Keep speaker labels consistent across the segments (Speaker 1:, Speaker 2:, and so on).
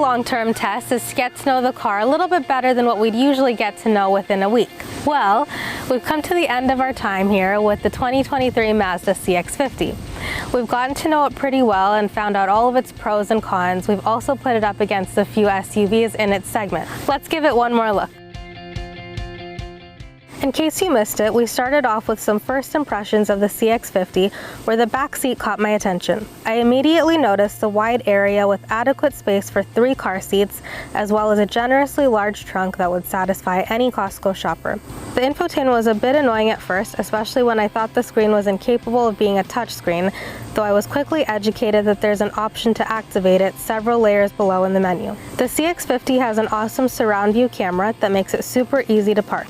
Speaker 1: long-term test is to get to know the car a little bit better than what we'd usually get to know within a week. Well, we've come to the end of our time here with the 2023 Mazda CX-50. We've gotten to know it pretty well and found out all of its pros and cons. We've also put it up against a few SUVs in its segment. Let's give it one more look. In case you missed it, we started off with some first impressions of the CX-50 where the back seat caught my attention. I immediately noticed the wide area with adequate space for 3 car seats, as well as a generously large trunk that would satisfy any Costco shopper. The infotainment was a bit annoying at first, especially when I thought the screen was incapable of being a touchscreen, though I was quickly educated that there's an option to activate it several layers below in the menu. The CX-50 has an awesome surround view camera that makes it super easy to park.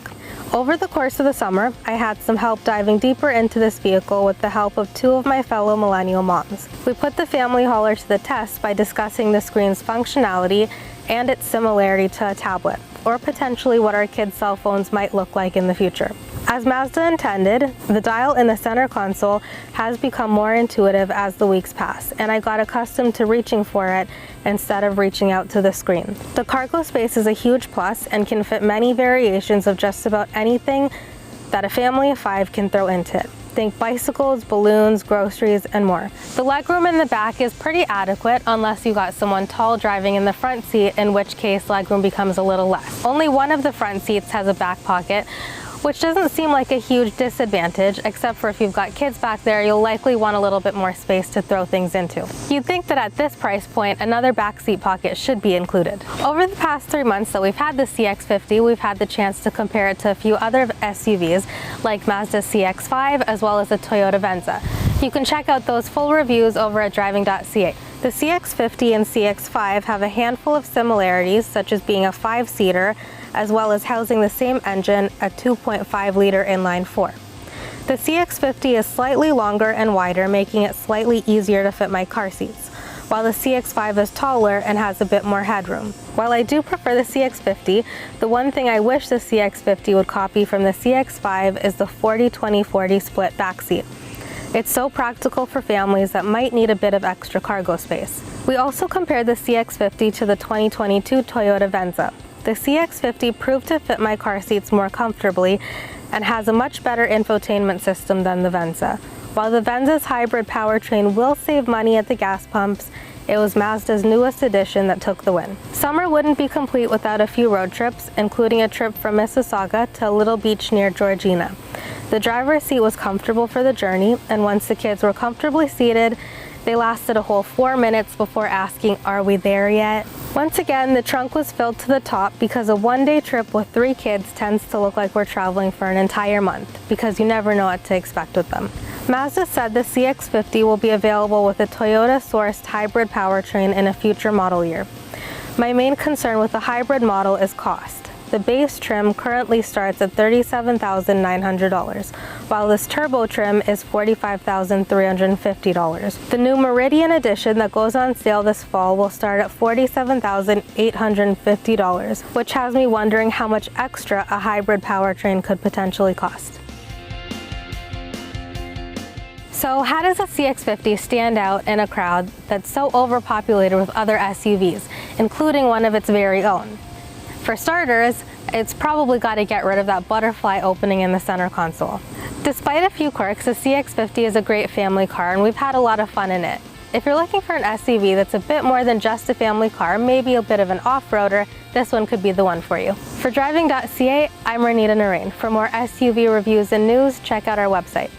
Speaker 1: Over the course of the summer, I had some help diving deeper into this vehicle with the help of 2 of my fellow millennial moms. We put the family hauler to the test by discussing the screen's functionality and its similarity to a tablet, or potentially what our kids' cell phones might look like in the future. As Mazda intended, the dial in the center console has become more intuitive as the weeks pass, and I got accustomed to reaching for it instead of reaching out to the screen. The cargo space is a huge plus and can fit many variations of just about anything that a family of 5 can throw into it. Think bicycles, balloons, groceries, and more. The legroom in the back is pretty adequate unless you got someone tall driving in the front seat, in which case legroom becomes a little less. Only one of the front seats has a back pocket, which doesn't seem like a huge disadvantage, except for if you've got kids back there, you'll likely want a little bit more space to throw things into. You'd think that at this price point, another backseat pocket should be included. Over the past 3 months that we've had the CX-50, we've had the chance to compare it to a few other SUVs, like Mazda CX-5, as well as the Toyota Venza. You can check out those full reviews over at Driving.ca. The CX-50 and CX-5 have a handful of similarities, such as being a 5-seater, as well as housing the same engine, a 2.5-liter inline-4. The CX-50 is slightly longer and wider, making it slightly easier to fit my car seats, while the CX-5 is taller and has a bit more headroom. While I do prefer the CX-50, the one thing I wish the CX-50 would copy from the CX-5 is the 40-20-40 split backseat. It's so practical for families that might need a bit of extra cargo space. We also compared the CX-50 to the 2022 Toyota Venza. The CX-50 proved to fit my car seats more comfortably and has a much better infotainment system than the Venza. While the Venza's hybrid powertrain will save money at the gas pumps, it was Mazda's newest addition that took the win. Summer wouldn't be complete without a few road trips, including a trip from Mississauga to a little beach near Georgina. The driver's seat was comfortable for the journey, and once the kids were comfortably seated, they lasted a whole 4 minutes before asking, "Are we there yet?" Once again, the trunk was filled to the top because a one-day trip with 3 kids tends to look like we're traveling for an entire month, because you never know what to expect with them. Mazda said the CX-50 will be available with a Toyota-sourced hybrid powertrain in a future model year. My main concern with the hybrid model is cost. The base trim currently starts at $37,900, while this turbo trim is $45,350. The new Meridian edition that goes on sale this fall will start at $47,850, which has me wondering how much extra a hybrid powertrain could potentially cost. So how does a CX-50 stand out in a crowd that's so overpopulated with other SUVs, including one of its very own? For starters, it's probably got to get rid of that butterfly opening in the center console. Despite a few quirks, the CX-50 is a great family car and we've had a lot of fun in it. If you're looking for an SUV that's a bit more than just a family car, maybe a bit of an off-roader, this one could be the one for you. For Driving.ca, I'm Renita Narain. For more SUV reviews and news, check out our website.